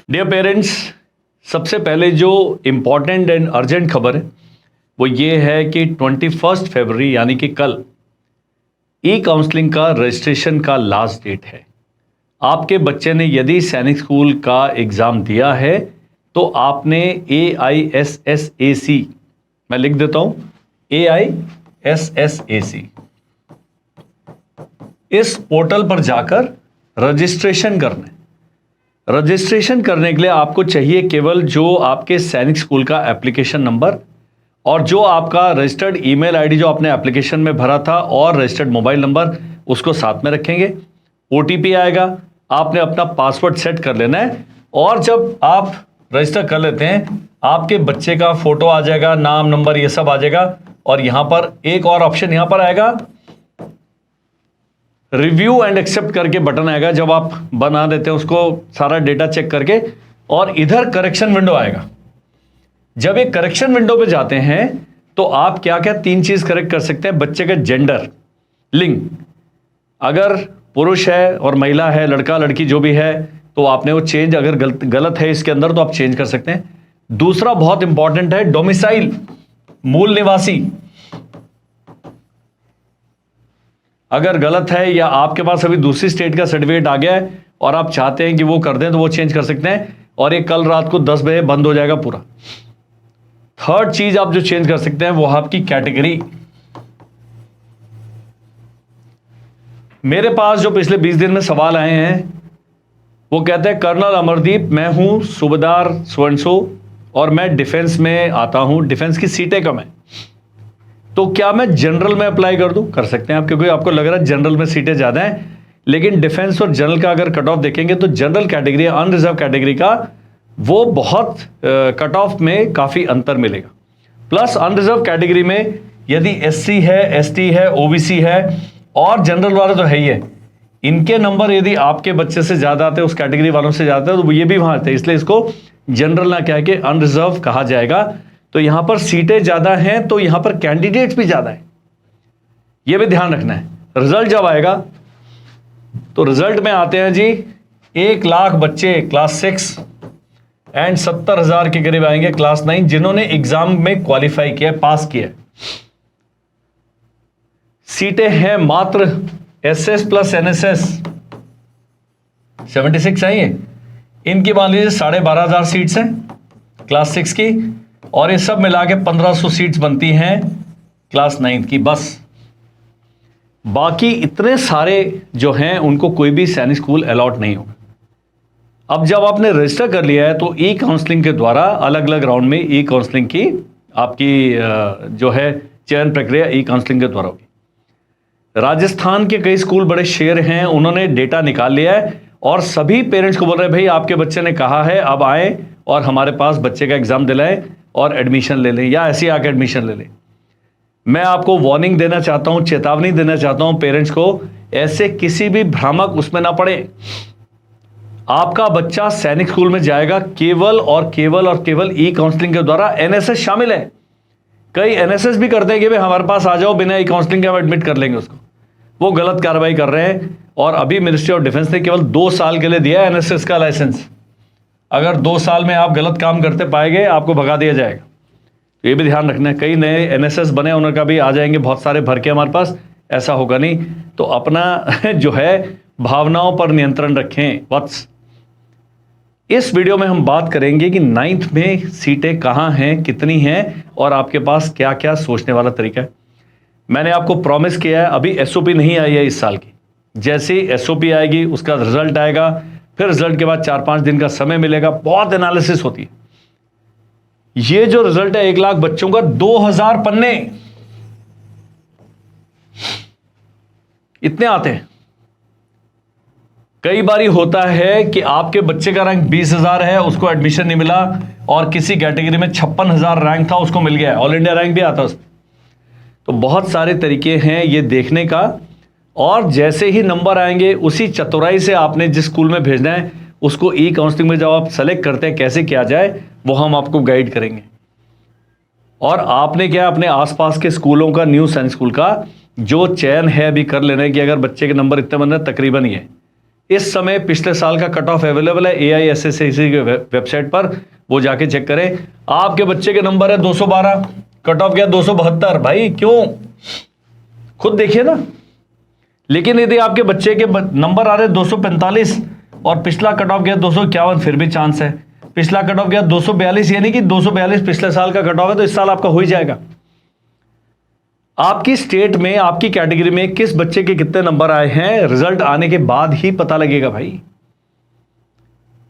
Dear parents, सबसे पहले जो इम्पॉर्टेंट एंड अर्जेंट खबर है वो ये है कि 21 फरवरी यानी कि कल ई काउंसलिंग का रजिस्ट्रेशन का लास्ट डेट है। आपके बच्चे ने यदि सैनिक स्कूल का एग्ज़ाम दिया है तो आपने AISSAC, मैं लिख देता हूं, AISSAC, इस पोर्टल पर जाकर रजिस्ट्रेशन करना है। रजिस्ट्रेशन करने के लिए आपको चाहिए केवल जो आपके सैनिक स्कूल का एप्लीकेशन नंबर और जो आपका रजिस्टर्ड ईमेल आईडी जो आपने एप्लीकेशन में भरा था और रजिस्टर्ड मोबाइल नंबर, उसको साथ में रखेंगे। OTP आएगा, आपने अपना पासवर्ड सेट कर लेना है और जब आप रजिस्टर कर लेते हैं आपके बच्चे का फोटो आ जाएगा, नाम, नंबर, ये सब आ जाएगा। और यहां पर एक और ऑप्शन यहां पर आएगा, रिव्यू एंड एक्सेप्ट करके बटन आएगा। जब आप बना देते हैं उसको सारा डेटा चेक करके, और इधर करेक्शन विंडो आएगा। जब एक करेक्शन विंडो पे जाते हैं तो आप क्या क्या 3 चीज करेक्ट कर सकते हैं। बच्चे का जेंडर, लिंग, अगर पुरुष है और महिला है, लड़का लड़की जो भी है, तो आपने वो चेंज, अगर गलत है इसके अंदर तो आप चेंज कर सकते हैं। दूसरा बहुत इंपॉर्टेंट है डोमिसाइल, मूल निवासी। अगर गलत है या आपके पास अभी दूसरी स्टेट का सर्टिफिकेट आ गया है और आप चाहते हैं कि वो कर दें तो वो चेंज कर सकते हैं, और ये कल रात को 10 बजे बंद हो जाएगा पूरा। थर्ड चीज आप जो चेंज कर सकते हैं वो आपकी कैटेगरी। मेरे पास जो पिछले 20 दिन में सवाल आए हैं वो कहते हैं, कर्नल अमरदीप, मैं हूं सूबेदार सुवंशो और मैं डिफेंस में आता हूं, डिफेंस की सीटें कम है, तो क्या मैं जनरल में अप्लाई कर दूं? कर सकते हैं आप, क्योंकि आपको लग रहा है जनरल में सीटें ज्यादा हैं, लेकिन डिफेंस और जनरल का अगर कट ऑफ देखेंगे तो जनरल कैटेगरी, अनरिजर्व कैटेगरी का वो बहुत कट ऑफ में काफी अंतर मिलेगा। प्लस अनरिजर्व कैटेगरी में यदि SC है, ST है, OBC है और जनरल वाले तो है ही है, इनके नंबर यदि आपके बच्चे से ज्यादा आते हैं, उस कैटेगरी वालों से ज्यादा है, तो ये भी वहां आते हैं, इसलिए इसको जनरल ना कह के अनरिजर्व कहा जाएगा। तो यहां पर सीटें ज्यादा हैं तो यहां पर कैंडिडेट्स भी ज्यादा है, यह भी ध्यान रखना है। रिजल्ट जब आएगा तो रिजल्ट में आते हैं जी 1 लाख बच्चे क्लास 6 एंड 70,000 के करीब आएंगे क्लास 9 जिन्होंने एग्जाम में क्वालिफाई किया, पास किया। सीटें हैं मात्र SS प्लस NSS 76 आई है, इनकी मान लीजिए 12,500 सीट्स हैं क्लास 6 की, और ये सब मिला के 1,500 सीट्स बनती हैं क्लास 9 की बस। बाकी इतने सारे जो हैं उनको कोई भी सैनिक स्कूल अलॉट नहीं होगा। अब जब आपने रजिस्टर कर लिया है तो ई काउंसलिंग के द्वारा अलग अलग राउंड में ई काउंसलिंग की आपकी जो है चयन प्रक्रिया ई काउंसलिंग के द्वारा होगी। राजस्थान के कई स्कूल बड़े शेर हैं, उन्होंने डेटा निकाल लिया है और सभी पेरेंट्स को बोल रहे हैं, भाई आपके बच्चे ने कहा है, अब आए और हमारे पास बच्चे का एग्जाम दिलाएं और एडमिशन ले लें, या ऐसे आके एडमिशन ले लें। मैं आपको वार्निंग देना चाहता हूं, चेतावनी देना चाहता हूं पेरेंट्स को, ऐसे किसी भी भ्रामक उसमें ना पड़े। आपका बच्चा सैनिक स्कूल में जाएगा केवल और केवल ई काउंसलिंग के द्वारा। NSS शामिल है, कई NSS भी करते हैं कि भाई हमारे पास आ जाओ, बिना ई काउंसलिंग के हम एडमिट कर लेंगे उसको। वो गलत कार्रवाई कर रहे हैं। और अभी मिनिस्ट्री ऑफ डिफेंस ने केवल 2 साल के लिए दिया है NSS का लाइसेंस। अगर 2 साल में आप गलत काम करते पाए गए, आपको भगा दिया जाएगा। तो ये भी ध्यान रखना है, कई नए NSS बने, उनका भी आ जाएंगे बहुत सारे भर के हमारे पास, ऐसा होगा नहीं। तो अपना जो है भावनाओं पर नियंत्रण रखें वत्स। इस वीडियो में हम बात करेंगे कि 9th में सीटें कहां हैं, कितनी हैं और आपके पास क्या क्या सोचने वाला तरीका है। मैंने आपको प्रॉमिस किया है, अभी SOP नहीं आई है इस साल की। जैसे ही SOP आएगी उसका रिजल्ट आएगा, फिर रिजल्ट के बाद 4-5 दिन का समय मिलेगा, बहुत एनालिसिस होती है। ये जो रिजल्ट है 1 लाख बच्चों का, 2000 पन्ने इतने आते हैं। कई बारी होता है कि आपके बच्चे का रैंक 20,000 है, उसको एडमिशन नहीं मिला, और किसी कैटेगरी में 56,000 रैंक था, उसको मिल गया। ऑल इंडिया रैंक भी आता है उसमें। तो बहुत सारे तरीके हैं ये देखने का, और जैसे ही नंबर आएंगे उसी चतुराई से आपने जिस स्कूल में भेजना है उसको ई काउंसलिंग में जब आप सेलेक्ट करते हैं कैसे किया जाए वो हम आपको गाइड करेंगे। और आपने क्या अपने आसपास के स्कूलों का, न्यू सैनिक स्कूल का जो चयन है अभी कर लेना है कि अगर बच्चे के नंबर इतने बन रहे तकरीबन ही है, इस समय पिछले साल का कट ऑफ अवेलेबल है AISSAC के वेबसाइट पर, वो जाके चेक करें। आपके बच्चे के नंबर है 212, कट ऑफ गया 272, भाई क्यों, खुद देखिए ना। लेकिन यदि आपके बच्चे के नंबर आ रहे 245 और पिछला कट ऑफ गया 251, फिर भी चांस है। पिछला कट ऑफ गया 242, यानी कि 242 पिछले साल का कट ऑफ है, तो इस साल आपका हो ही जाएगा। आपकी स्टेट में, आपकी कैटेगरी में किस बच्चे के कितने नंबर आए हैं, रिजल्ट आने के बाद ही पता लगेगा भाई।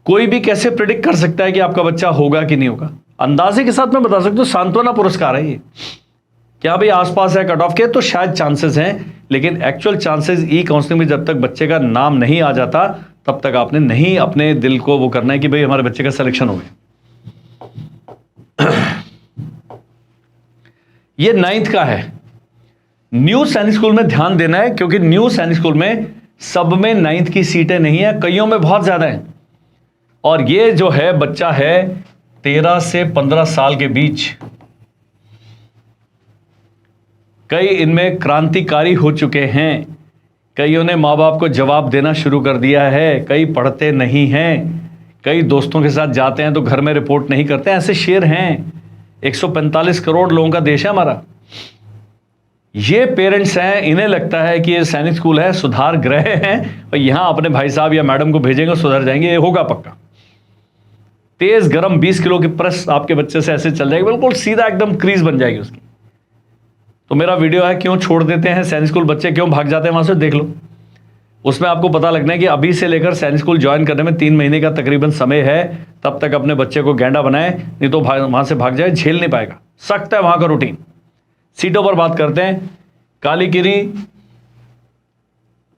कोई भी कैसे प्रिडिक्ट कर सकता है कि आपका बच्चा होगा कि नहीं होगा। अंदाजे के साथ मैं बता सकता हूं, सांत्वना पुरस्कार है ये, क्या भाई आसपास है कट ऑफ के तो शायद चांसेस हैं, लेकिन एक्चुअल चांसेस ई काउंसलिंग में जब तक बच्चे का नाम नहीं आ जाता तब तक आपने नहीं अपने दिल को वो करना है कि भाई हमारे बच्चे का सिलेक्शन हो गया। ये 9th का है। न्यू सैनिक स्कूल में ध्यान देना है, क्योंकि न्यू सैनिक स्कूल में सब में 9th की सीटें नहीं है, कईयों में बहुत ज्यादा है। और ये जो है बच्चा है 13 से 15 साल के बीच, कई इनमें क्रांतिकारी हो चुके हैं, कईयों ने माँ बाप को जवाब देना शुरू कर दिया है, कई पढ़ते नहीं हैं, कई दोस्तों के साथ जाते हैं तो घर में रिपोर्ट नहीं करते, ऐसे शेर हैं। 145 करोड़ लोगों का देश है हमारा। ये पेरेंट्स हैं, इन्हें लगता है कि ये सैनिक स्कूल है, सुधार गृह है, और यहां अपने भाई साहब या मैडम को भेजेंगे सुधर जाएंगे, ये होगा पक्का। तेज गरम 20 किलो की प्रेस आपके बच्चे से ऐसे चल जाएगी, बिल्कुल सीधा एकदम क्रीज बन जाएगी उसकी। तो मेरा वीडियो है क्यों छोड़ देते हैं सैनिक स्कूल बच्चे, क्यों भाग जाते हैं वहां से, देख लो। उसमें आपको पता लगना है कि अभी से लेकर सैनिक स्कूल ज्वाइन करने में 3 महीने का तकरीबन समय है, तब तक अपने बच्चे को गैंडा बनाए, नहीं तो वहां से भाग जाए, झेल नहीं पाएगा। सख्त है वहां का रूटीन। सीटों पर बात करते हैं। कालीकिरी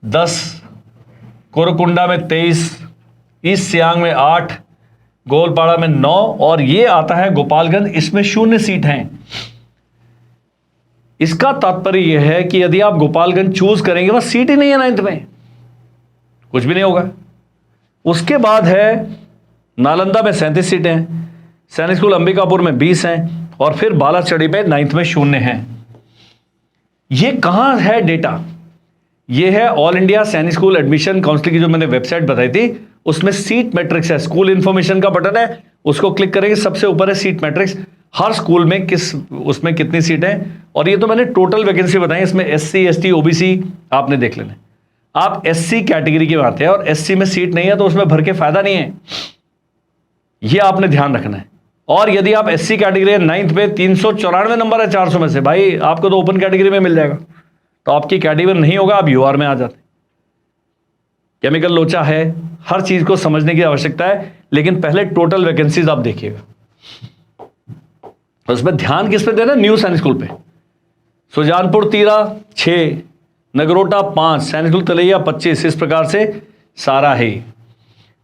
10, कोरकुंडा में 23, ईस्ट सियांग में 8, गोलपाड़ा में 9, और ये आता है गोपालगंज, इसमें 0 सीट हैं। इसका तात्पर्य यह है कि यदि आप गोपालगंज चूज करेंगे, बस सीट ही नहीं है 9th में, कुछ भी नहीं होगा। उसके बाद है नालंदा में 37 सीटें हैं, सैनिक स्कूल अंबिकापुर में 20 हैं, और फिर बालाचड़ी में 9th में 0 हैं। ये कहां है डेटा? ये है ऑल इंडिया सैनिक स्कूल एडमिशन काउंसिल की जो मैंने वेबसाइट बताई थी, उसमें सीट मैट्रिक्स है, स्कूल इंफॉर्मेशन का बटन है, उसको क्लिक करेंगे, सबसे ऊपर है सीट मैट्रिक्स, हर स्कूल में उसमें कितनी सीट है। और ये तो मैंने टोटल वैकेंसी बताई, इसमें SC ST OBC आपने देख लेना। आप SC कैटेगरी के आते हैं और SC में सीट नहीं है तो उसमें भर के फायदा नहीं है, ये आपने ध्यान रखना है। और यदि आप SC कैटेगरी 9th पे 394 नंबर है 400 में से, भाई आपको तो ओपन कैटेगरी में मिल जाएगा, तो आपकी कैटेगरी नहीं होगा, आप UR में आ जाते। केमिकल लोचा है, हर चीज को समझने की आवश्यकता है, लेकिन पहले टोटल वैकेंसीज आप देखिएगा। उसमें ध्यान किस पे देना? न्यू सैनिक स्कूल पे। सुजानपुर 13, 6, नगरोटा 5, सैनिक स्कूल तलैया 25, इस प्रकार से सारा है।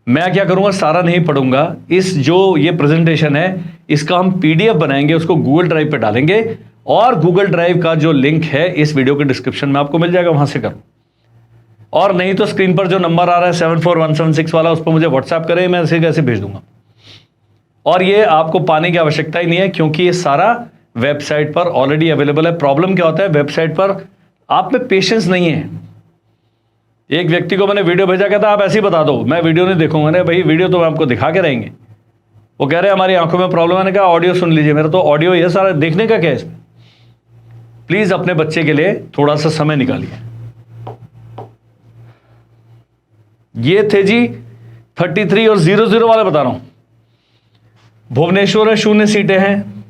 मैं क्या करूंगा, सारा नहीं पढ़ूंगा, इस जो ये प्रेजेंटेशन है इसका हम PDF बनाएंगे, उसको गूगल ड्राइव पे डालेंगे, और गूगल ड्राइव का जो लिंक है इस वीडियो के डिस्क्रिप्शन में आपको मिल जाएगा, वहां से करो। और नहीं तो स्क्रीन पर जो नंबर आ रहा है 74176 वाला, उस पर मुझे व्हाट्सएप करें, मैं ऐसे कैसे भेज दूंगा। और ये आपको पाने की आवश्यकता ही नहीं है, क्योंकि ये सारा वेबसाइट पर ऑलरेडी अवेलेबल है। प्रॉब्लम क्या होता है, वेबसाइट पर आप में पेशेंस नहीं है। एक व्यक्ति को मैंने वीडियो भेजा, कहता आप ऐसे ही बता दो, मैं वीडियो नहीं देखूंगा। नहीं भाई, वीडियो तो आपको दिखा के रहेंगे। वो कह रहे हैं हमारी आंखों में प्रॉब्लम है, मैंने कहा ऑडियो सुन लीजिए। मेरा तो ऑडियो ये सारा देखने का क्या है इसमें। प्लीज अपने बच्चे के लिए थोड़ा सा समय निकालिए। ये थे जी 33 और 00 वाले बता रहा हूं। भुवनेश्वर में 0 सीटें हैं,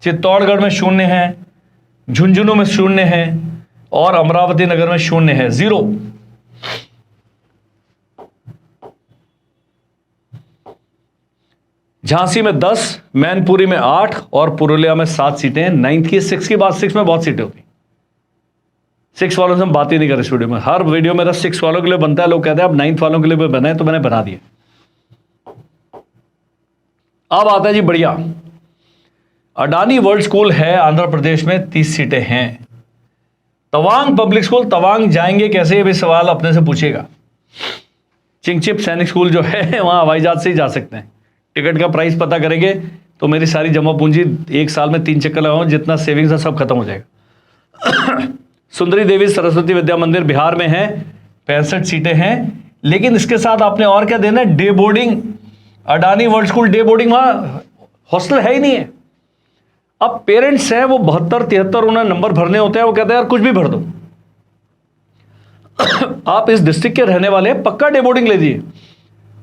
चित्तौड़गढ़ में 0 है, झुंझुनू में 0 है, और अमरावती नगर में 0 है, 0। झांसी में 10, मैनपुरी में 8, और पुरुलिया में 7 सीटें हैं। 9th की 6 की बात, 6 में बहुत सीटें होती। 6 वालों से हम बात ही नहीं कर इस वीडियो में। हर वीडियो मेरा 6 वालों के लिए बनता है, लोग कहते हैं अब 9th वालों के लिए भी बनाए, तो मैंने बना दिया। अब आता है जी बढ़िया, अडानी वर्ल्ड स्कूल है आंध्र प्रदेश में, 30 सीटें हैं। तवांग पब्लिक स्कूल, तवांग जाएंगे कैसे, ये भी सवाल अपने से पूछिएगा। चिंगचिप सैनिक स्कूल जो है वहां हवाई जहाज से ही जा सकते हैं। टिकट का प्राइस पता करेंगे तो मेरी सारी जमा पूंजी 1 साल में 3 चक्कर लगाऊं, जितना सेविंग्स है सब खत्म हो जाएगा। सुंदरी देवी सरस्वती विद्या मंदिर बिहार में है, 65 सीटें हैं। लेकिन इसके साथ आपने और क्या देना है, day boarding. Adani world school day boarding, वहां हॉस्टल है ही नहीं है। अब पेरेंट्स हैं वो 72 73 उन्हें नंबर भरने होते हैं, वो कहते हैं यार कुछ भी भर दो। आप इस डिस्ट्रिक्ट के रहने वाले हैं, पक्का डे बोर्डिंग ले लीजिए।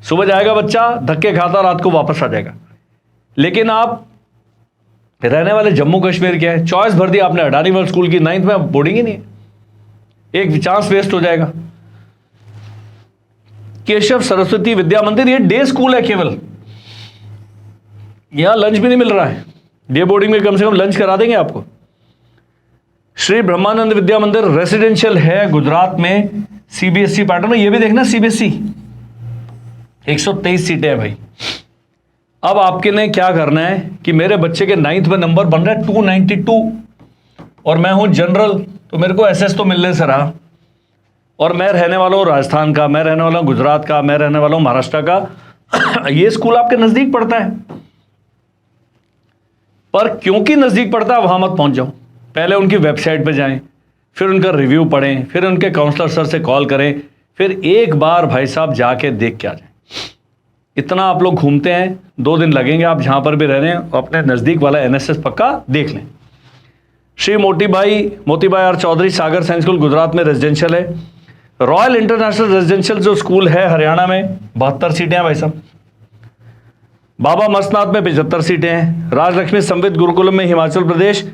सुबह जाएगा बच्चा, धक्के खाता, रात को वापस आ जाएगा। लेकिन आप रहने वाले जम्मू कश्मीर के हैं, चॉइस भर दी आपने अडानी वर्ल्ड स्कूल की, 9th में बोर्डिंग ही नहीं है, एक चांस वेस्ट हो जाएगा। केशव सरस्वती विद्या मंदिर, ये डे स्कूल है केवल, यहां लंच भी नहीं मिल रहा है। डे बोर्डिंग में कम से कम लंच करा देंगे आपको। श्री ब्रह्मानंद विद्या मंदिर रेसिडेंशियल है गुजरात में, सीबीएसई पैटर्न में। ये भी देखना सीबीएसई, 123 सीटें हैं भाई। अब आपके ने क्या करना है कि मेरे बच्चे के 9th में नंबर बन रहा है 292 और मैं हूं जनरल, तो मेरे को एसएस तो मिलने से रहा, और मैं रहने वाला हूं राजस्थान का, मैं रहने वाला हूं गुजरात का, मैं रहने वाला हूं महाराष्ट्र का। ये स्कूल आपके नजदीक पड़ता है, पर क्योंकि नजदीक पड़ता है वहां मत पहुंच जाओ। पहले उनकी वेबसाइट पे जाएं, फिर उनका रिव्यू पढ़ें, फिर उनके काउंसलर सर से कॉल करें, फिर एक बार भाई साहब जाके देख के आ जाएं। इतना आप लोग घूमते हैं, 2 दिन लगेंगे, आप जहां पर भी रह रहे हैं अपने नजदीक वाला एनएसएस पक्का देख लें। Shri Motibai R Chaudhary Sagar science school Gujarat में रेजिडेंशियल है। रॉयल इंटरनेशनल रेजिडेंशियल जो स्कूल है हरियाणा में, 72 सीटें हैं भाई साहब। बाबा मस्तनाथ में 75 सीटें हैं। राजलक्ष्मी संवित गुरुकुलम में हिमाचल प्रदेश,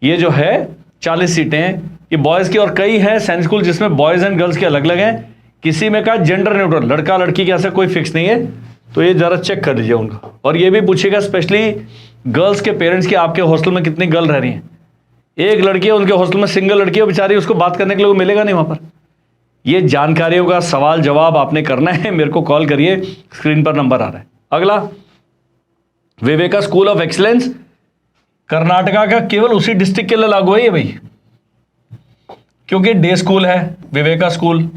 ये जो है 40 सीटें हैं, ये बॉयज की, और कई हैं सैनिक स्कूल जिसमें बॉयज एंड गर्ल्स के अलग अलग हैं। किसी में का जेंडर न्यूट्रल, लड़का लड़की के ऐसा कोई फिक्स नहीं है, तो ये जरा चेक कर लीजिए उनका। और ये भी पूछेगा स्पेशली गर्ल्स के पेरेंट्स की, आपके हॉस्टल में कितनी गर्ल रह रही हैं। एक लड़की है उनके हॉस्टल में, सिंगल लड़की है बेचारी, उसको बात करने के लिए मिलेगा नहीं वहां पर। ये जानकारियों का सवाल जवाब आपने करना है, मेरे को कॉल करिए, स्क्रीन पर नंबर आ रहा है। अगला Viveka school of excellence, Karnataka का, केवल उसी डिस्ट्रिक्ट के लिए लागू है ये भाई, क्योंकि डे स्कूल है विवेका स्कूल।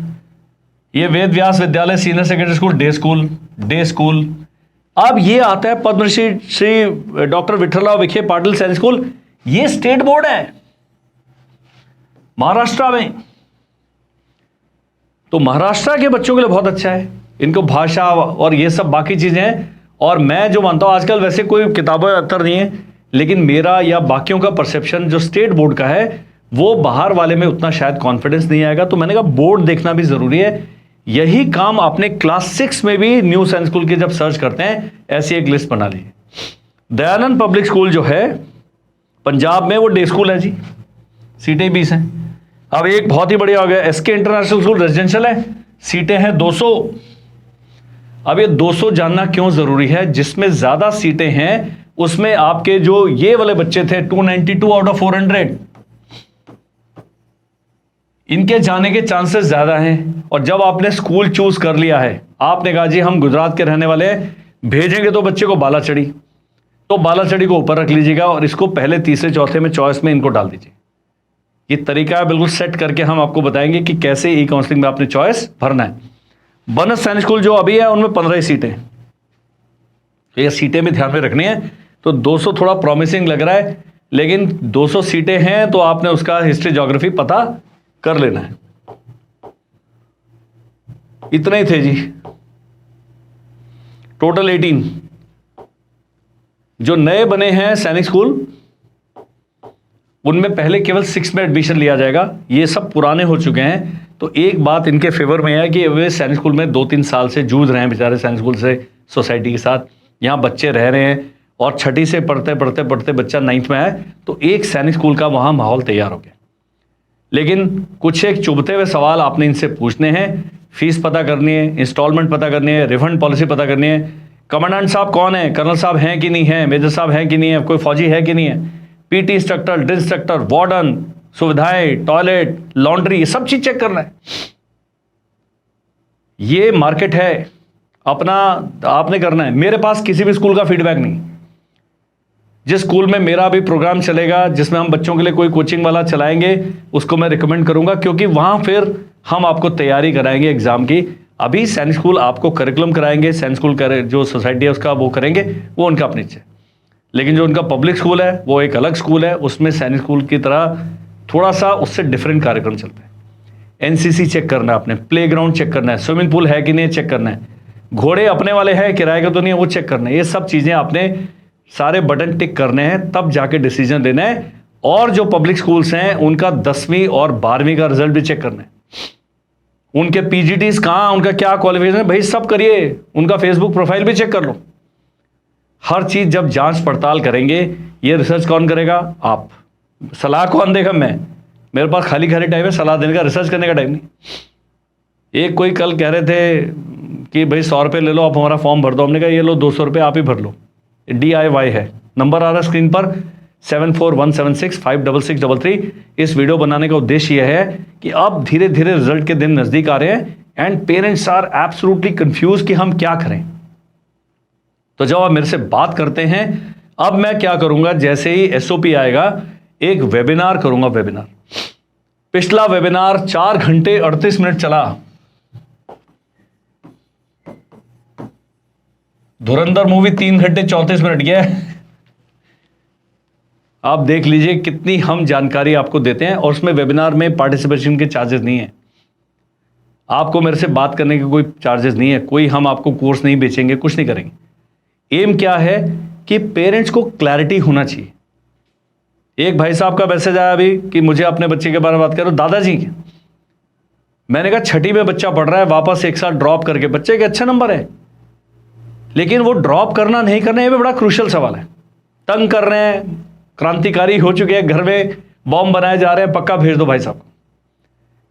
ये वेद व्यास विद्यालय senior secondary school day school. अब ये आता है पद्मश्री श्री डॉक्टर विठलराव विखे पाटिल सैनिक स्कूल, ये स्टेट बोर्ड है महाराष्ट्र में। तो महाराष्ट्र के बच्चों के लिए बहुत अच्छा है, इनको भाषा और ये सब बाकी चीजें हैं। और मैं जो मानता हूं, आजकल वैसे कोई किताबें अतर नहीं है, लेकिन मेरा या बाकियों का परसेप्शन जो स्टेट बोर्ड का है, वो बाहर वाले में उतना शायद कॉन्फिडेंस नहीं आएगा। तो मैंने कहा बोर्ड देखना भी जरूरी है। यही काम आपने क्लास 6 में भी न्यू साइंस स्कूल के जब सर्च करते हैं, ऐसी एक लिस्ट बना लीजिए। दयानंद पब्लिक स्कूल जो है पंजाब में, वो डे स्कूल है जी, सीटें 20 हैं। अब एक बहुत ही बढ़िया हो गया, एसके इंटरनेशनल स्कूल रेजिडेंशियल है, सीटें हैं 200। अब ये 200 जानना क्यों जरूरी है, जिसमें ज्यादा सीटें हैं उसमें आपके जो ये वाले बच्चे थे 292 आउट ऑफ 400, इनके जाने के चांसेस ज्यादा हैं। और जब आपने स्कूल चूज कर लिया है, आपने कहा जी हम गुजरात के रहने वाले हैं, भेजेंगे तो बच्चे को बालाचड़ी, तो बालाचड़ी को ऊपर रख लीजिएगा और इसको पहले तीसरे चौथे में चॉइस में इनको डाल दीजिए। ये तरीका है, बिल्कुल सेट करके हम आपको बताएंगे कि कैसे ई काउंसलिंग में आपने चॉइस भरना है। बनस सैनिक स्कूल जो अभी है उनमें 15 सीटें, ये सीटें भी ध्यान में रखनी है। तो 200 थोड़ा प्रॉमिसिंग लग रहा है, लेकिन 200 सीटें हैं तो आपने उसका हिस्ट्री ज्योग्राफी पता कर लेना है। इतने ही थे जी, टोटल 18 जो नए बने हैं सैनिक स्कूल, उनमें पहले केवल 6 में एडमिशन लिया जाएगा। ये सब पुराने हो चुके हैं। तो एक बात इनके फेवर में है कि वे सैनिक स्कूल में 2-3 साल से जूझ रहे हैं बेचारे सैनिक स्कूल से, सोसाइटी के साथ। यहाँ बच्चे रह रहे हैं और छठी से पढ़ते पढ़ते पढ़ते बच्चा 9th में आए तो एक सैनिक स्कूल का वहाँ माहौल तैयार हो गया। लेकिन कुछ एक चुभते हुए सवाल आपने इनसे पूछने हैं। फीस पता करनी है, इंस्टॉलमेंट पता करनी है, रिफंड पॉलिसी पता करनी है, कमांडेंट साहब कौन है, कर्नल साहब हैं कि नहीं है, मेजर साहब हैं कि नहीं है, कोई फौजी है कि नहीं है, PT instructor, drill instructor, warden, सुविधाएं, टॉयलेट, लॉन्ड्री, ये सब चीज चेक करना है। ये मार्केट है अपना, आपने करना है। मेरे पास किसी भी स्कूल का फीडबैक नहीं। जिस स्कूल में मेरा भी प्रोग्राम चलेगा, जिसमें हम बच्चों के लिए कोई कोचिंग वाला चलाएंगे, उसको मैं रिकमेंड करूंगा, क्योंकि वहां फिर हम आपको तैयारी कराएंगे एग्जाम की। अभी सैनिक स्कूल आपको करिकुलम कराएंगे, सैनिक स्कूल जो सोसाइटी है उसका वो करेंगे, वो उनका अपनी इच्छा है। लेकिन जो उनका पब्लिक स्कूल है वो एक अलग स्कूल है, उसमें सैनिक स्कूल की तरह थोड़ा सा उससे डिफरेंट कार्यक्रम चलते हैं। एनसीसी चेक करना है आपने, प्लेग्राउंड चेक करना है, स्विमिंग पूल है कि नहीं चेक करना है, घोड़े अपने वाले हैं किराए के तो नहीं है वो चेक करना है। ये सब चीजें आपने सारे बटन टिक करने हैं, तब जाके डिसीजन लेना है। और जो पब्लिक स्कूल्स हैं उनका 10वीं और 12वीं का रिजल्ट भी चेक करना है, उनके पीजीटीज कहां, उनका क्या क्वालिफिकेशन है, भाई सब करिए, उनका फेसबुक प्रोफाइल भी चेक कर लो। हर चीज जब जांच पड़ताल करेंगे, ये रिसर्च कौन करेगा? आप। सलाह कौन देगा? मैं। मेरे पास खाली टाइम है सलाह देने का, रिसर्च करने का टाइम नहीं। एक कोई कल कह रहे थे कि भाई 100 रुपये ले लो, आप हमारा फॉर्म भर दो। हमने कहा ये लो 200 रुपये आप ही भर लो, DIY है। नंबर आ रहा है स्क्रीन पर 7417656633। इस वीडियो बनाने का उद्देश्य यह है कि अब धीरे धीरे रिजल्ट के दिन नजदीक आ रहे हैं and parents are absolutely confuse कि हम क्या करें। तो जब आप मेरे से बात करते हैं, अब मैं क्या करूंगा, जैसे ही SOP आएगा एक वेबिनार करूंगा। वेबिनार, पिछला वेबिनार 4 घंटे 38 मिनट चला। धुरंधर मूवी 3 घंटे 34 मिनट गया। आप देख लीजिए कितनी हम जानकारी आपको देते हैं, और उसमें वेबिनार में पार्टिसिपेशन के चार्जेस नहीं है। आपको मेरे से बात करने के कोई चार्जेस नहीं है, कोई हम आपको कोर्स नहीं बेचेंगे, कुछ नहीं करेंगे। एम क्या है कि पेरेंट्स को क्लैरिटी होना चाहिए। एक भाई साहब का मैसेज आया अभी कि मुझे अपने बच्चे के बारे में बात करो। दादाजी, मैंने कहा 6ठी में बच्चा पढ़ रहा है, वापस एक साल ड्रॉप करके, बच्चे का अच्छा नंबर है, लेकिन वो ड्रॉप करना नहीं करना, ये भी बड़ा क्रूशियल सवाल है। तंग कर रहे हैं, क्रांतिकारी हो चुके हैं, घर में बॉम्ब बनाए जा रहे हैं, पक्का भेज दो भाई साहब।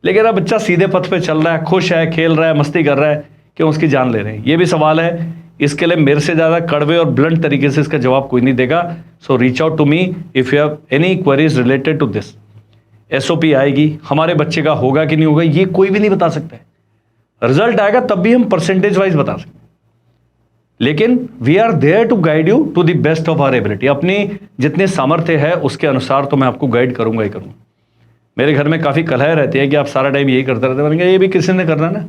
लेकिन अब बच्चा सीधे पथ पे चल रहा है, खुश है, खेल रहा है, मस्ती कर रहा है, क्यों उसकी जान ले रहे हैं? ये भी सवाल है। इसके लिए मेरे से ज़्यादा कड़वे और ब्लंट तरीके से इसका जवाब कोई नहीं देगा। So reach out to me if you have any queries related to this. SOP आएगी, हमारे बच्चे का होगा कि नहीं होगा ये कोई भी नहीं बता सकता है। रिजल्ट आएगा तब भी हम परसेंटेज वाइज बता सकते हैं, लेकिन we are there to guide you to the best of our ability. अपनी जितने सामर्थ्य है उसके अनुसार तो मैं आपको गाइड करूंगा ही करूंगा। मेरे घर में काफ़ी कलह रहती है कि आप सारा टाइम यही करते रहते हैं। मैंने कहा ये भी किसी ने करना ना,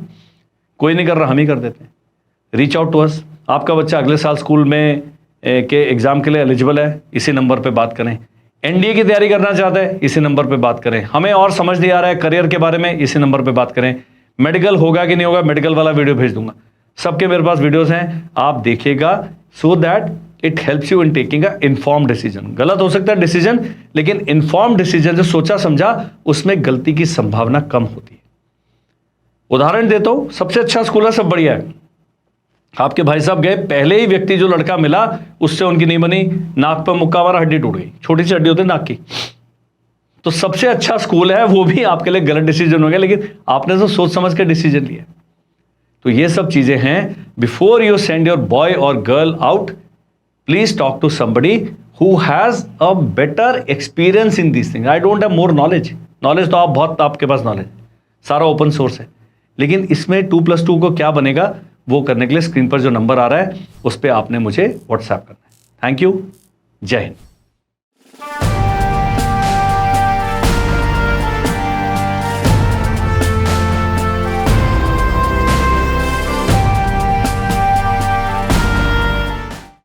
कोई नहीं कर रहा, हम ही कर देते हैं। Reach out to us. आपका बच्चा अगले साल स्कूल में के एग्जाम के लिए एलिजिबल है, इसी नंबर पे बात करें। NDA की तैयारी करना चाहता है, इसी नंबर पे बात करें। हमें और समझ नहीं आ रहा है करियर के बारे में, इसी नंबर पे बात करें। मेडिकल होगा कि नहीं होगा, मेडिकल वाला वीडियो भेज दूंगा। सबके मेरे पास वीडियोस हैं, आप देखिएगा, so that it helps you in taking a inform decision. गलत हो सकता है डिसीजन, लेकिन इन्फॉर्म डिसीजन जो सोचा समझा, उसमें गलती की संभावना कम होती है। उदाहरण देता हूं, सबसे अच्छा स्कूल है, सब बढ़िया है। आपके भाई साहब गए, पहले ही व्यक्ति जो लड़का मिला उससे उनकी नहीं बनी, नाक पर मुक्का मारा, हड्डी टूट गई। छोटी सी हड्डी होती है नाक की। तो सबसे अच्छा स्कूल है, वो भी आपके लिए गलत डिसीजन हो गया, लेकिन आपने तो सोच समझ के डिसीजन लिया। तो ये सब चीजें हैं। Before you send your boy or girl out, please talk to somebody who has a better experience in this thing. I don't have more knowledge. Knowledge तो आप बहुत, आपके पास नॉलेज सारा ओपन सोर्स है, लेकिन इसमें 2+2 को क्या बनेगा वो करने के लिए स्क्रीन पर जो नंबर आ रहा है उस पर आपने मुझे व्हाट्सएप करना है। थैंक यू, जय हिंद।